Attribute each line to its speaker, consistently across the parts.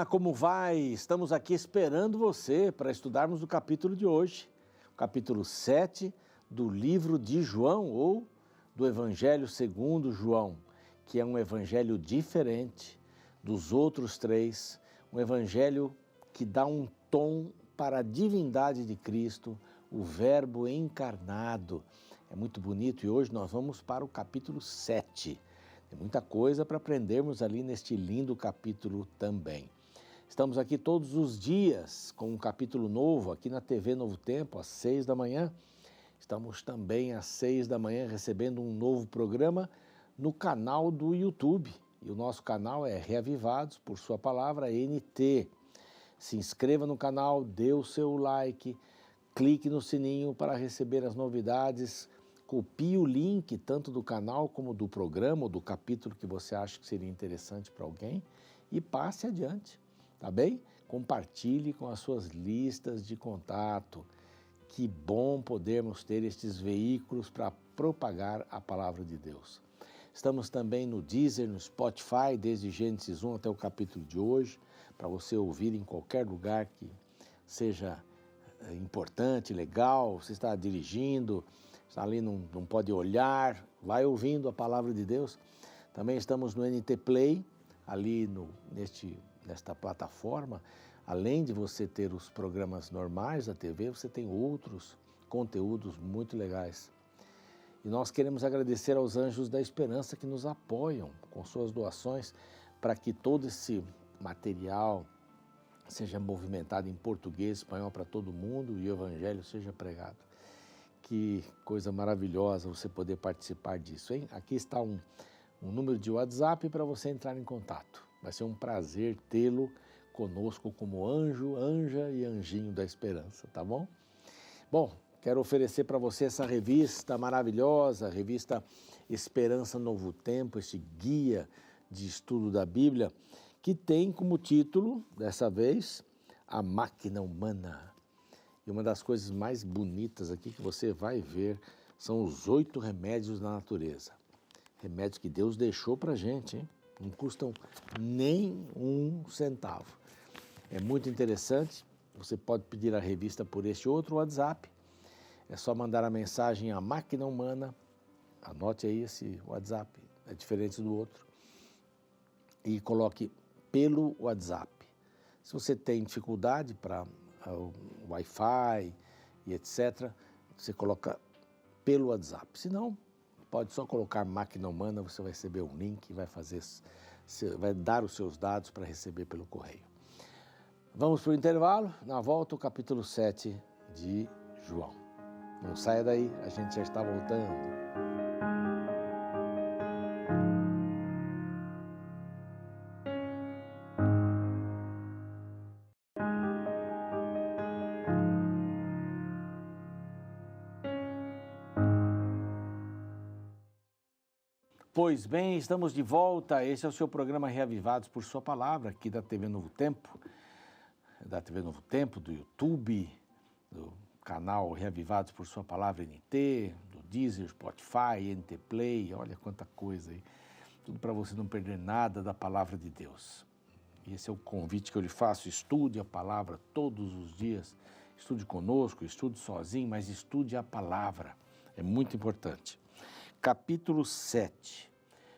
Speaker 1: Olá, como vai? Estamos aqui esperando você para estudarmos o capítulo de hoje, o capítulo 7 do livro de João, ou do Evangelho segundo João, que é um evangelho diferente dos outros três, um evangelho que dá um tom para a divindade de Cristo, o Verbo encarnado. É muito bonito e hoje nós vamos para o capítulo 7. Tem muita coisa para aprendermos ali neste lindo capítulo também. Estamos aqui todos os dias com um capítulo novo aqui na TV Novo Tempo, às 6 da manhã. Estamos também às 6 da manhã recebendo um novo programa no canal do YouTube. E o nosso canal é Reavivados por Sua Palavra NT. Se inscreva no canal, dê o seu like, clique no sininho para receber as novidades. Copie o link tanto do canal como do programa ou do capítulo que você acha que seria interessante para alguém e passe adiante, tá bem? Compartilhe com as suas listas de contato. Que bom podermos ter estes veículos para propagar a palavra de Deus. Estamos também no Deezer, no Spotify, desde Gênesis 1 até o capítulo de hoje, para você ouvir em qualquer lugar que seja importante, legal, você está dirigindo, está ali, não pode olhar, vai ouvindo a palavra de Deus. Também estamos no NT Play, ali nesta plataforma. Além de você ter os programas normais da TV, você tem outros conteúdos muito legais. E nós queremos agradecer aos Anjos da Esperança que nos apoiam com suas doações para que todo esse material seja movimentado em português, espanhol para todo mundo e o Evangelho seja pregado. Que coisa maravilhosa você poder participar disso, hein? Aqui está um número de WhatsApp para você entrar em contato. Vai ser um prazer tê-lo conosco como anjo, anja e anjinho da esperança, tá bom? Bom, quero oferecer para você essa revista maravilhosa, a revista Esperança Novo Tempo, esse guia de estudo da Bíblia, que tem como título, dessa vez, A Máquina Humana. E uma das coisas mais bonitas aqui que você vai ver são os 8 remédios da natureza. Remédios que Deus deixou para a gente, hein? Não custam nem um centavo. É muito interessante. Você pode pedir a revista por este outro WhatsApp. É só mandar a mensagem A Máquina Humana. Anote aí esse WhatsApp, é diferente do outro. E coloque pelo WhatsApp. Se você tem dificuldade para o Wi-Fi e etc., você coloca pelo WhatsApp. Se não, pode só colocar Máquina Humana, você vai receber um link e vai dar os seus dados para receber pelo correio. Vamos para o intervalo, na volta o capítulo 7 de João. Não saia daí, a gente já está voltando. Pois bem, estamos de volta. Esse é o seu programa Reavivados por Sua Palavra, aqui da TV Novo Tempo, do YouTube, do canal Reavivados por Sua Palavra NT, do Deezer, Spotify, NT Play, olha quanta coisa aí. Tudo para você não perder nada da palavra de Deus. E esse é o convite que eu lhe faço: estude a palavra todos os dias. Estude conosco, estude sozinho, mas estude a palavra. É muito importante. Capítulo 7.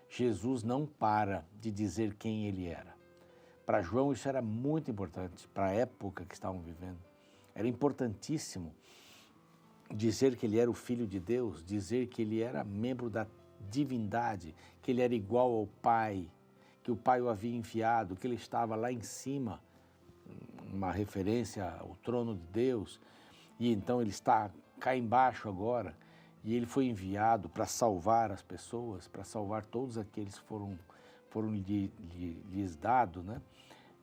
Speaker 1: Jesus não para de dizer quem ele era. Para João isso era muito importante, para a época que estavam vivendo. Era importantíssimo dizer que ele era o Filho de Deus, dizer que ele era membro da divindade, que ele era igual ao Pai, que o Pai o havia enviado, que ele estava lá em cima, uma referência ao trono de Deus, e então ele está cá embaixo agora. E ele foi enviado para salvar as pessoas, para salvar todos aqueles que foram lhes dados, né?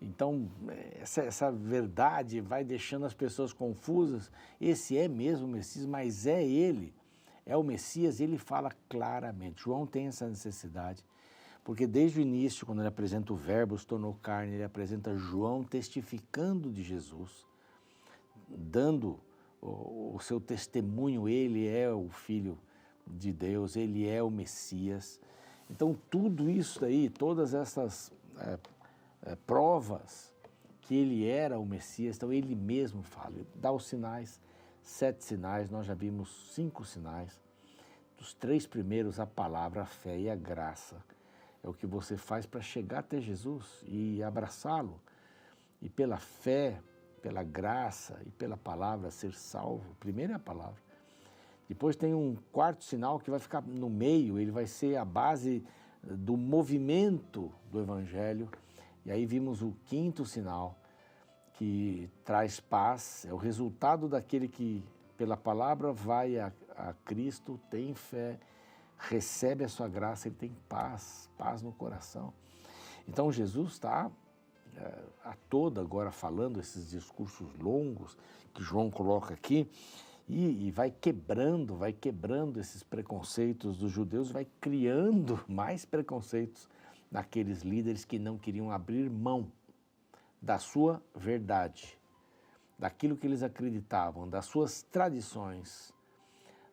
Speaker 1: Então, essa verdade vai deixando as pessoas confusas. Esse é mesmo o Messias, mas é ele, é o Messias, ele fala claramente. João tem essa necessidade, porque desde o início, quando ele apresenta o Verbo se tornou carne, ele apresenta João testificando de Jesus, dando o seu testemunho. Ele é o Filho de Deus, ele é o Messias. Então tudo isso aí, todas essas provas que ele era o Messias. Então ele mesmo fala, ele dá os sinais, 7 sinais, nós já vimos 5 sinais. Dos 3 primeiros, a palavra, a fé e a graça. É o que você faz para chegar até Jesus e abraçá-lo. E pela fé, pela graça e pela palavra ser salvo. Primeiro é a palavra. Depois tem um 4º sinal que vai ficar no meio, ele vai ser a base do movimento do Evangelho. E aí vimos o 5º sinal, que traz paz, é o resultado daquele que, pela palavra, vai a Cristo, tem fé, recebe a sua graça, ele tem paz, paz no coração. Então Jesus está a toda agora falando esses discursos longos que João coloca aqui e vai quebrando esses preconceitos dos judeus, vai criando mais preconceitos naqueles líderes que não queriam abrir mão da sua verdade, daquilo que eles acreditavam, das suas tradições,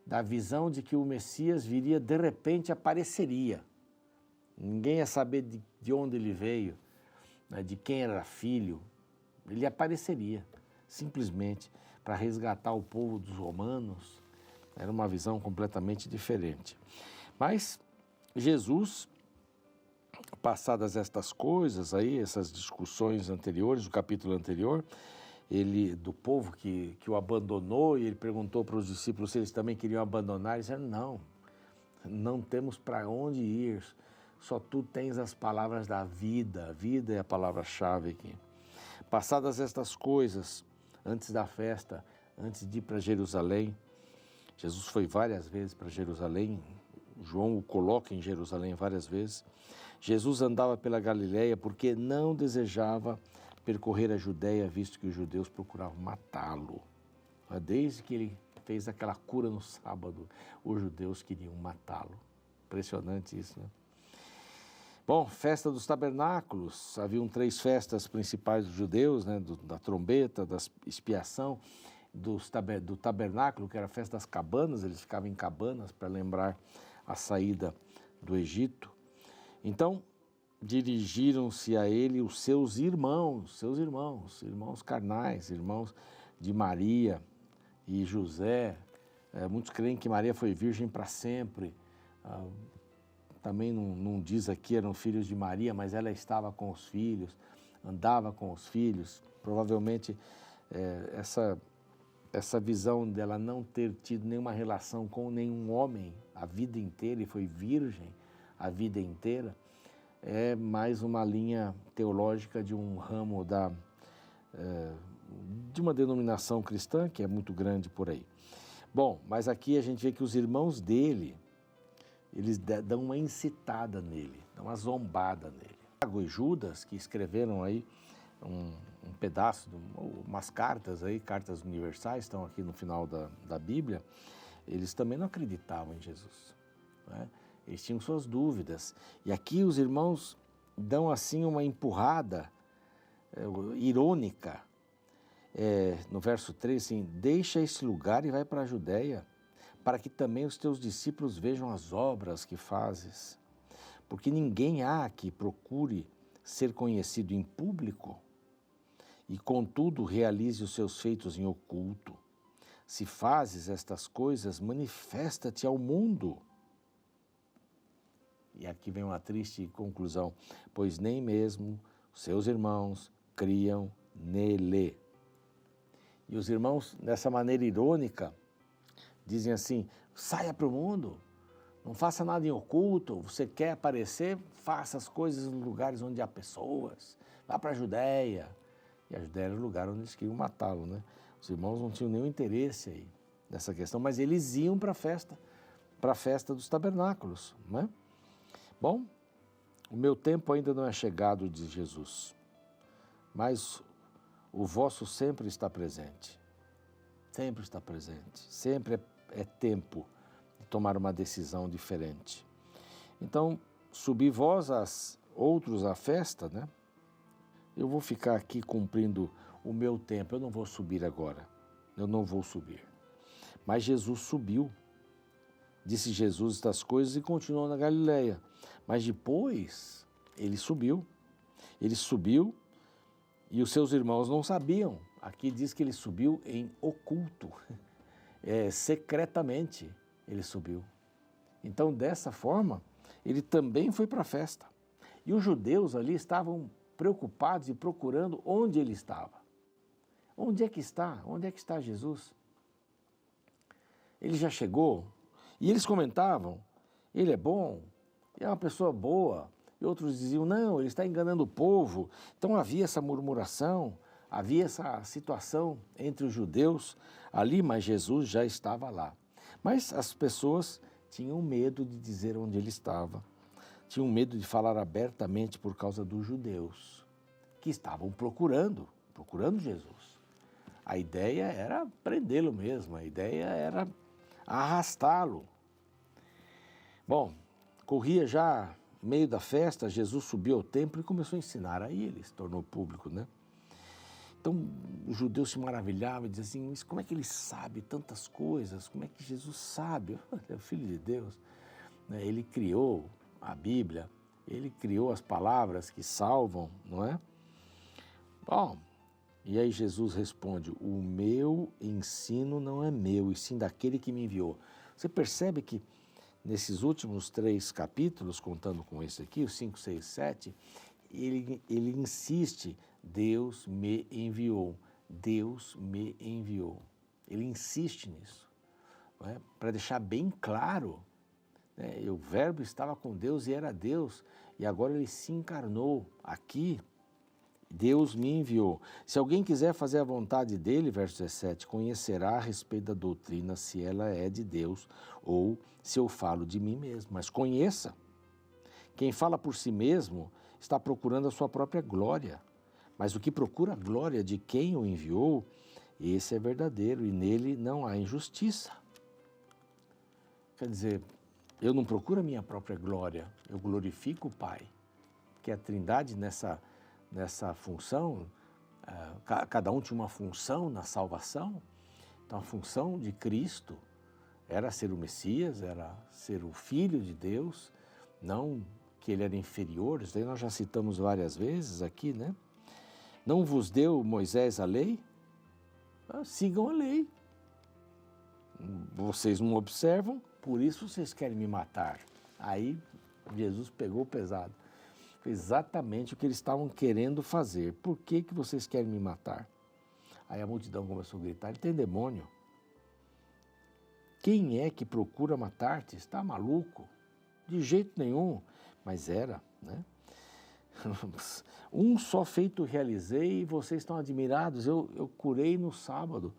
Speaker 1: da visão de que o Messias viria, de repente apareceria. Ninguém ia saber de onde ele veio, né, de quem era filho. Ele apareceria, simplesmente, para resgatar o povo dos romanos. Era uma visão completamente diferente. Mas Jesus, passadas estas coisas aí, essas discussões anteriores, do capítulo anterior, do povo que o abandonou, e ele perguntou para os discípulos se eles também queriam abandonar, eles disseram, não temos para onde ir, só tu tens as palavras da vida, a vida é a palavra-chave aqui. Passadas estas coisas, antes da festa, antes de ir para Jerusalém, Jesus foi várias vezes para Jerusalém, João o coloca em Jerusalém várias vezes. Jesus andava pela Galileia porque não desejava percorrer a Judéia, visto que os judeus procuravam matá-lo. Desde que ele fez aquela cura no sábado, os judeus queriam matá-lo. Impressionante isso, né? Bom, festa dos tabernáculos, haviam 3 festas principais dos judeus, né? Da trombeta, da expiação, do tabernáculo, que era a festa das cabanas, eles ficavam em cabanas para lembrar a saída do Egito. Então, dirigiram-se a ele os seus irmãos carnais, irmãos de Maria e José. Muitos creem que Maria foi virgem para sempre. Também não diz aqui eram filhos de Maria, mas ela estava com os filhos, andava com os filhos. Provavelmente essa visão dela não ter tido nenhuma relação com nenhum homem a vida inteira e foi virgem a vida inteira, é mais uma linha teológica de um ramo de uma denominação cristã que é muito grande por aí. Bom, mas aqui a gente vê que os irmãos dele, eles dão uma incitada nele, dão uma zombada nele. Tiago e Judas, que escreveram aí um pedaço, umas cartas aí, cartas universais, estão aqui no final da Bíblia, eles também não acreditavam em Jesus, né? Eles tinham suas dúvidas. E aqui os irmãos dão assim uma empurrada irônica. No verso 3, assim, deixa esse lugar e vai para a Judéia, para que também os teus discípulos vejam as obras que fazes. Porque ninguém há que procure ser conhecido em público e, contudo, realize os seus feitos em oculto. Se fazes estas coisas, manifesta-te ao mundo. E aqui vem uma triste conclusão, pois nem mesmo os seus irmãos criam nele. E os irmãos, dessa maneira irônica, dizem assim, saia para o mundo, não faça nada em oculto, você quer aparecer, faça as coisas em lugares onde há pessoas, vá para a Judéia. E a Judéia era o lugar onde eles queriam matá-lo, né? Os irmãos não tinham nenhum interesse aí nessa questão, mas eles iam para a festa dos tabernáculos, né? Bom, o meu tempo ainda não é chegado, diz Jesus, mas o vosso sempre está presente. Sempre está presente. Sempre é tempo de tomar uma decisão diferente. Então, subi vós outros à festa, né? Eu vou ficar aqui cumprindo o meu tempo. Eu não vou subir agora. Eu não vou subir. Mas Jesus subiu. Disse Jesus estas coisas e continuou na Galileia. Mas depois ele subiu. Ele subiu E os seus irmãos não sabiam. Aqui diz que ele subiu em oculto, secretamente ele subiu. Então, dessa forma, ele também foi para a festa. E os judeus ali estavam preocupados e procurando onde ele estava. Onde é que está? Onde é que está Jesus? Ele já chegou? E eles comentavam, ele é bom, é uma pessoa boa. E outros diziam, não, ele está enganando o povo. Então havia essa murmuração, havia essa situação entre os judeus ali, mas Jesus já estava lá. Mas as pessoas tinham medo de dizer onde ele estava. Tinham medo de falar abertamente por causa dos judeus, que estavam procurando Jesus. A ideia era prendê-lo mesmo, a ideia era arrastá-lo. Bom, corria já meio da festa, Jesus subiu ao templo e começou a ensinar. Aí ele se tornou público, né? Então, os judeus se maravilhavam e diziam assim, mas como é que ele sabe tantas coisas? Como é que Jesus sabe? Ele é o Filho de Deus. Ele criou a Bíblia, ele criou as palavras que salvam, não é? Bom, e aí Jesus responde, o meu ensino não é meu, e sim daquele que me enviou. Você percebe que nesses últimos 3 capítulos, contando com esse aqui, os 5, 6, 7, ele insiste, Deus me enviou, Deus me enviou. Ele insiste nisso, para deixar bem claro, o verbo estava com Deus e era Deus, e agora ele se encarnou aqui, Deus me enviou. Se alguém quiser fazer a vontade dele, verso 17, conhecerá a respeito da doutrina se ela é de Deus ou se eu falo de mim mesmo. Mas conheça. Quem fala por si mesmo está procurando a sua própria glória. Mas o que procura a glória de quem o enviou, esse é verdadeiro e nele não há injustiça. Quer dizer, eu não procuro a minha própria glória, eu glorifico o Pai. Que a Trindade nessa função, cada um tinha uma função na salvação. Então a função de Cristo era ser o Messias, era ser o Filho de Deus, não que ele era inferior, isso aí nós já citamos várias vezes aqui, né? Não vos deu Moisés a lei? Sigam a lei. Vocês não observam, por isso vocês querem me matar. Aí Jesus pegou pesado. Foi exatamente o que eles estavam querendo fazer. Por que vocês querem me matar? Aí a multidão começou a gritar, ele tem demônio. Quem é que procura matar-te? Está maluco? De jeito nenhum. Mas era, né? Um só feito realizei e vocês estão admirados. Eu curei no sábado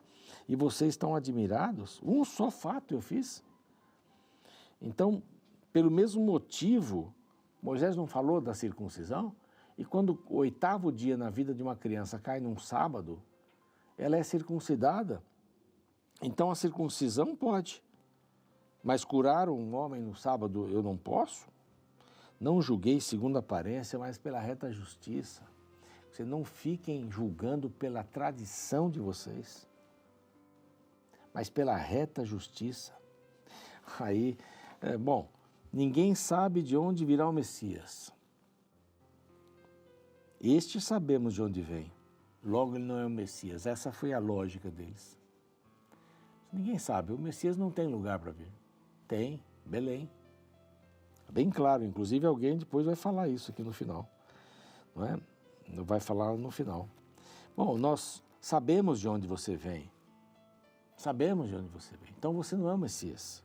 Speaker 1: e vocês estão admirados? Um só fato eu fiz. Então, pelo mesmo motivo, Moisés não falou da circuncisão? E quando o 8º dia na vida de uma criança cai num sábado, ela é circuncidada. Então a circuncisão pode. Mas curar um homem no sábado eu não posso? Não julguei segundo a aparência, mas pela reta justiça. Vocês não fiquem julgando pela tradição de vocês, mas pela reta justiça. Aí, ninguém sabe de onde virá o Messias. Este sabemos de onde vem. Logo ele não é o Messias. Essa foi a lógica deles. Ninguém sabe. O Messias não tem lugar para vir. Tem, Belém. Bem claro. Inclusive alguém depois vai falar isso aqui no final. Não é? Vai falar no final. Bom, nós sabemos de onde você vem. Sabemos de onde você vem. Então você não é o Messias.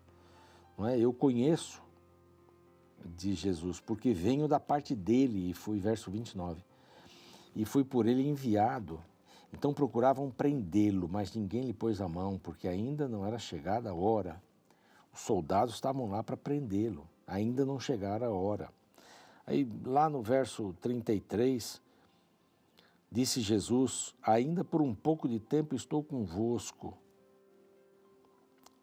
Speaker 1: Não é? Eu conheço de Jesus, porque venho da parte dele, e fui, verso 29, e fui por ele enviado. Então procuravam prendê-lo, mas ninguém lhe pôs a mão, porque ainda não era chegada a hora. Os soldados estavam lá para prendê-lo, ainda não chegara a hora. Aí lá no verso 33, disse Jesus, ainda por um pouco de tempo estou convosco,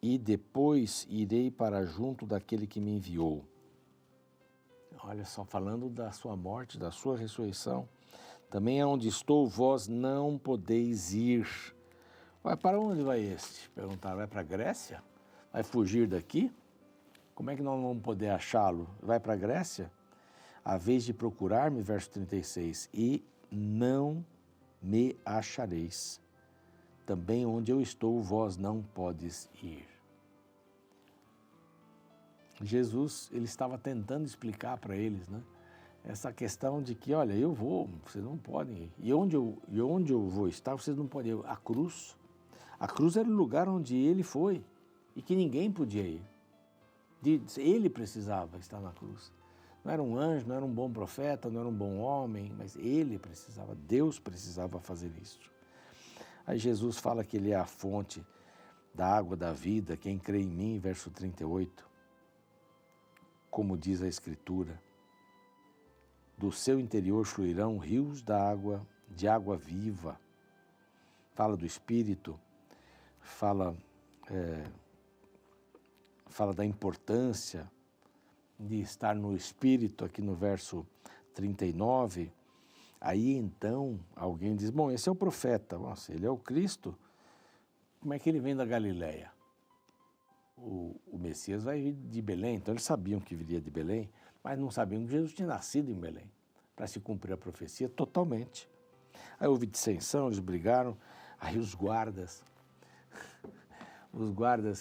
Speaker 1: e depois irei para junto daquele que me enviou. Olha só, falando da sua morte, da sua ressurreição. Também aonde estou, vós não podeis ir. Para onde vai este? Perguntaram, vai para a Grécia? Vai fugir daqui? Como é que nós não vamos poder achá-lo? Vai para a Grécia? A vez de procurar-me, verso 36, e não me achareis. Também onde eu estou, vós não podes ir. Jesus, ele estava tentando explicar para eles, né? Essa questão de que, olha, eu vou, vocês não podem ir. E onde eu vou estar, vocês não podem ir. A cruz era o lugar onde ele foi e que ninguém podia ir. Ele precisava estar na cruz. Não era um anjo, não era um bom profeta, não era um bom homem, mas ele precisava, Deus precisava fazer isso. Aí Jesus fala que ele é a fonte da água da vida, quem crê em mim, verso 38, como diz a Escritura, do seu interior fluirão rios de água viva. Fala do Espírito, fala da importância de estar no Espírito, aqui no verso 39. Aí então alguém diz, bom, esse é o profeta, nossa, ele é o Cristo, como é que ele vem da Galileia? O Messias vai vir de Belém, então eles sabiam que viria de Belém, mas não sabiam que Jesus tinha nascido em Belém, para se cumprir a profecia totalmente. Aí houve dissensão, eles brigaram, aí os guardas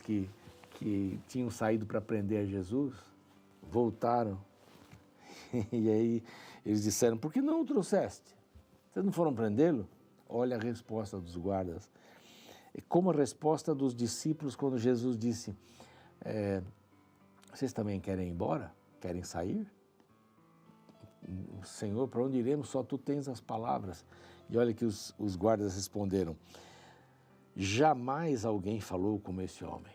Speaker 1: que tinham saído para prender a Jesus, voltaram, e aí eles disseram, por que não o trouxeste? Vocês não foram prendê-lo? Olha a resposta dos guardas. É como a resposta dos discípulos quando Jesus disse, vocês também querem ir embora? Querem sair? Senhor, para onde iremos? Só tu tens as palavras. E olha que os guardas responderam, jamais alguém falou como esse homem.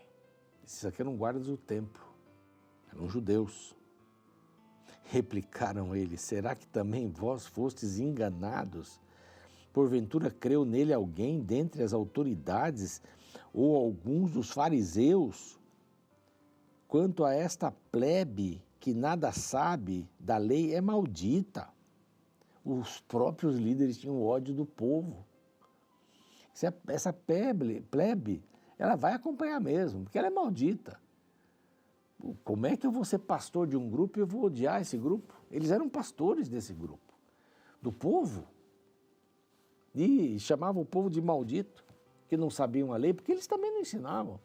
Speaker 1: Esses aqui eram guardas do templo, eram judeus. Replicaram eles, será que também vós fostes enganados? Porventura creu nele alguém dentre as autoridades ou alguns dos fariseus? Quanto a esta plebe que nada sabe da lei, é maldita. Os próprios líderes tinham ódio do povo. Essa plebe, ela vai acompanhar mesmo, porque ela é maldita. Como é que eu vou ser pastor de um grupo e eu vou odiar esse grupo? Eles eram pastores desse grupo, do povo. E chamavam o povo de maldito, que não sabiam a lei, porque eles também não ensinavam.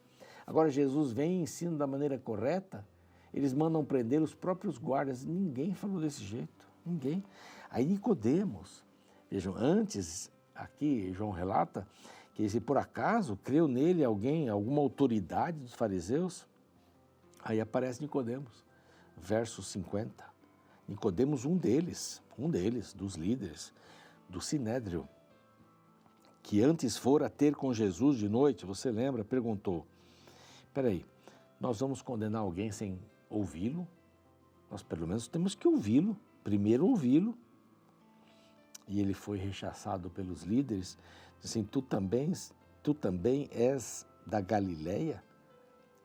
Speaker 1: Agora Jesus vem e ensina da maneira correta, eles mandam prender os próprios guardas. Ninguém falou desse jeito, ninguém. Aí Nicodemos, vejam, antes, aqui João relata, que se por acaso creu nele alguém, alguma autoridade dos fariseus, aí aparece Nicodemos, verso 50. Nicodemos, um deles, dos líderes, do Sinédrio, que antes fora ter com Jesus de noite, você lembra, perguntou, espera, nós vamos condenar alguém sem ouvi-lo? Nós pelo menos temos que ouvi-lo, primeiro ouvi-lo. E ele foi rechaçado pelos líderes, assim, tu também és da Galileia?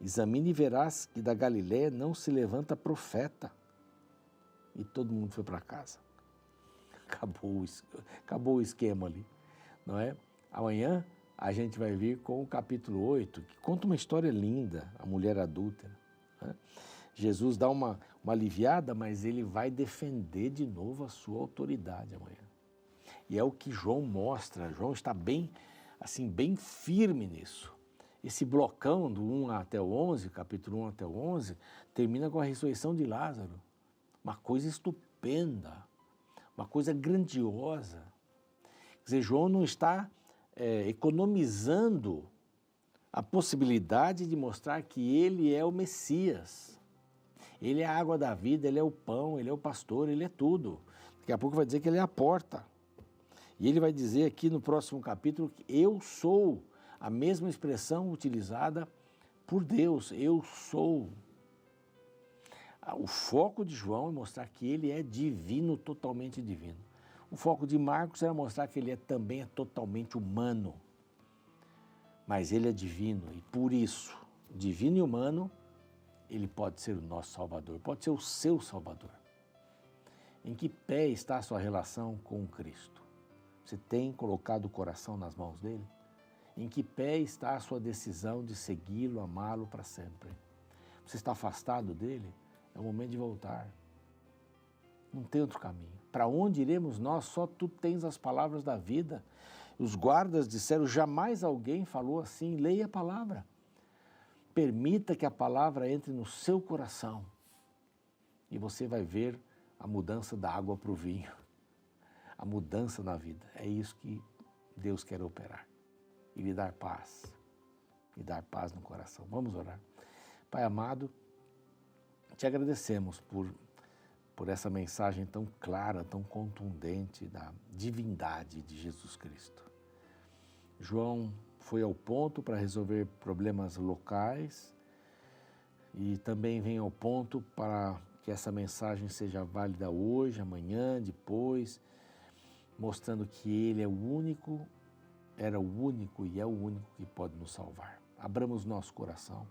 Speaker 1: Examine e verás que da Galileia não se levanta profeta. E todo mundo foi para casa. Acabou o esquema ali, não é? Amanhã a gente vai vir com o capítulo 8, que conta uma história linda, a mulher adúltera. Né? Jesus dá uma aliviada, mas ele vai defender de novo a sua autoridade amanhã. E é o que João mostra, João está bem firme nisso. Esse blocão do 1 até o 11, capítulo 1 até o 11, termina com a ressurreição de Lázaro. Uma coisa estupenda, uma coisa grandiosa. Quer dizer, João não está economizando a possibilidade de mostrar que ele é o Messias. Ele é a água da vida, ele é o pão, ele é o pastor, ele é tudo. Daqui a pouco vai dizer que ele é a porta. E ele vai dizer aqui no próximo capítulo que eu sou, a mesma expressão utilizada por Deus, eu sou. O foco de João é mostrar que ele é divino, totalmente divino. O foco de Marcos era mostrar que ele também é totalmente humano. Mas ele é divino e por isso, divino e humano, ele pode ser o nosso Salvador, pode ser o seu Salvador. Em que pé está a sua relação com Cristo? Você tem colocado o coração nas mãos dele? Em que pé está a sua decisão de segui-lo, amá-lo para sempre? Você está afastado dele? É o momento de voltar. Não tem outro caminho. Para onde iremos nós? Só tu tens as palavras da vida. Os guardas disseram, jamais alguém falou assim, leia a palavra. Permita que a palavra entre no seu coração e você vai ver a mudança da água para o vinho, a mudança na vida. É isso que Deus quer operar e lhe dar paz no coração. Vamos orar. Pai amado, te agradecemos por essa mensagem tão clara, tão contundente da divindade de Jesus Cristo. João foi ao ponto para resolver problemas locais e também vem ao ponto para que essa mensagem seja válida hoje, amanhã, depois, mostrando que Ele é o único, era o único e é o único que pode nos salvar. Abramos nosso coração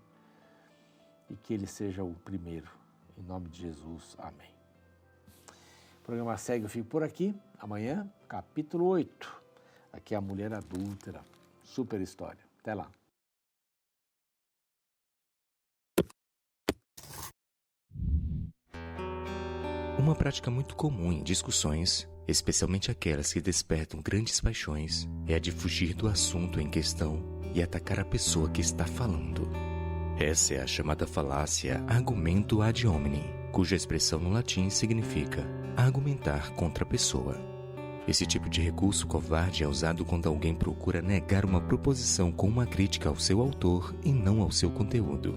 Speaker 1: e que Ele seja o primeiro. Em nome de Jesus, amém. O programa segue, eu fico por aqui. Amanhã, capítulo 8. Aqui é a mulher adúltera. Super história. Até lá.
Speaker 2: Uma prática muito comum em discussões, especialmente aquelas que despertam grandes paixões, é a de fugir do assunto em questão e atacar a pessoa que está falando. Essa é a chamada falácia argumento ad hominem, cuja expressão no latim significa argumentar contra a pessoa. Esse tipo de recurso covarde é usado quando alguém procura negar uma proposição com uma crítica ao seu autor e não ao seu conteúdo.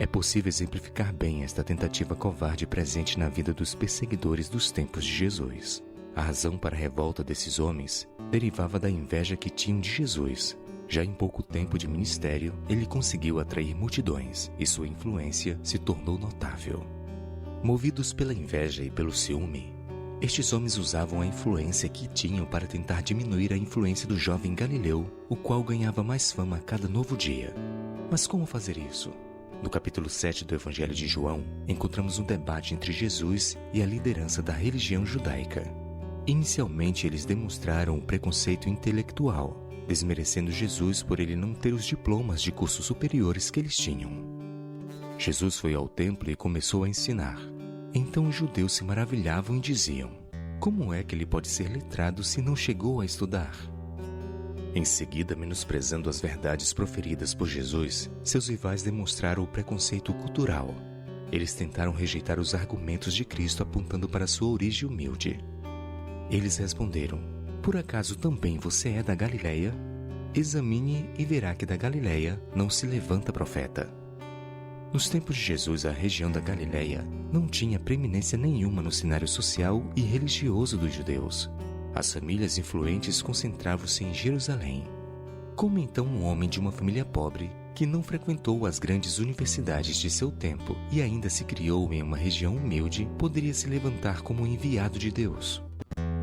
Speaker 2: É possível exemplificar bem esta tentativa covarde presente na vida dos perseguidores dos tempos de Jesus. A razão para a revolta desses homens derivava da inveja que tinham de Jesus. Já em pouco tempo de ministério, ele conseguiu atrair multidões e sua influência se tornou notável. Movidos pela inveja e pelo ciúme, estes homens usavam a influência que tinham para tentar diminuir a influência do jovem Galileu, o qual ganhava mais fama a cada novo dia. Mas como fazer isso? No capítulo 7 do Evangelho de João, encontramos um debate entre Jesus e a liderança da religião judaica. Inicialmente, eles demonstraram o preconceito intelectual, desmerecendo Jesus por ele não ter os diplomas de cursos superiores que eles tinham. Jesus foi ao templo e começou a ensinar. Então os judeus se maravilhavam e diziam: como é que ele pode ser letrado se não chegou a estudar? Em seguida, menosprezando as verdades proferidas por Jesus, seus rivais demonstraram o preconceito cultural. Eles tentaram rejeitar os argumentos de Cristo apontando para sua origem humilde. Eles responderam: por acaso também você é da Galileia? Examine e verá que da Galileia não se levanta profeta. Nos tempos de Jesus, a região da Galileia não tinha preeminência nenhuma no cenário social e religioso dos judeus. As famílias influentes concentravam-se em Jerusalém. Como então um homem de uma família pobre, que não frequentou as grandes universidades de seu tempo e ainda se criou em uma região humilde, poderia se levantar como um enviado de Deus?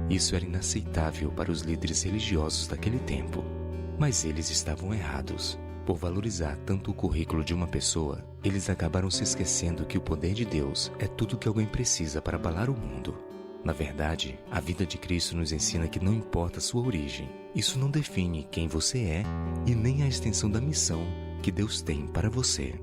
Speaker 2: Isso era inaceitável para os líderes religiosos daquele tempo. Mas eles estavam errados. Por valorizar tanto o currículo de uma pessoa, eles acabaram se esquecendo que o poder de Deus é tudo que alguém precisa para abalar o mundo. Na verdade, a vida de Cristo nos ensina que não importa a sua origem, isso não define quem você é e nem a extensão da missão que Deus tem para você.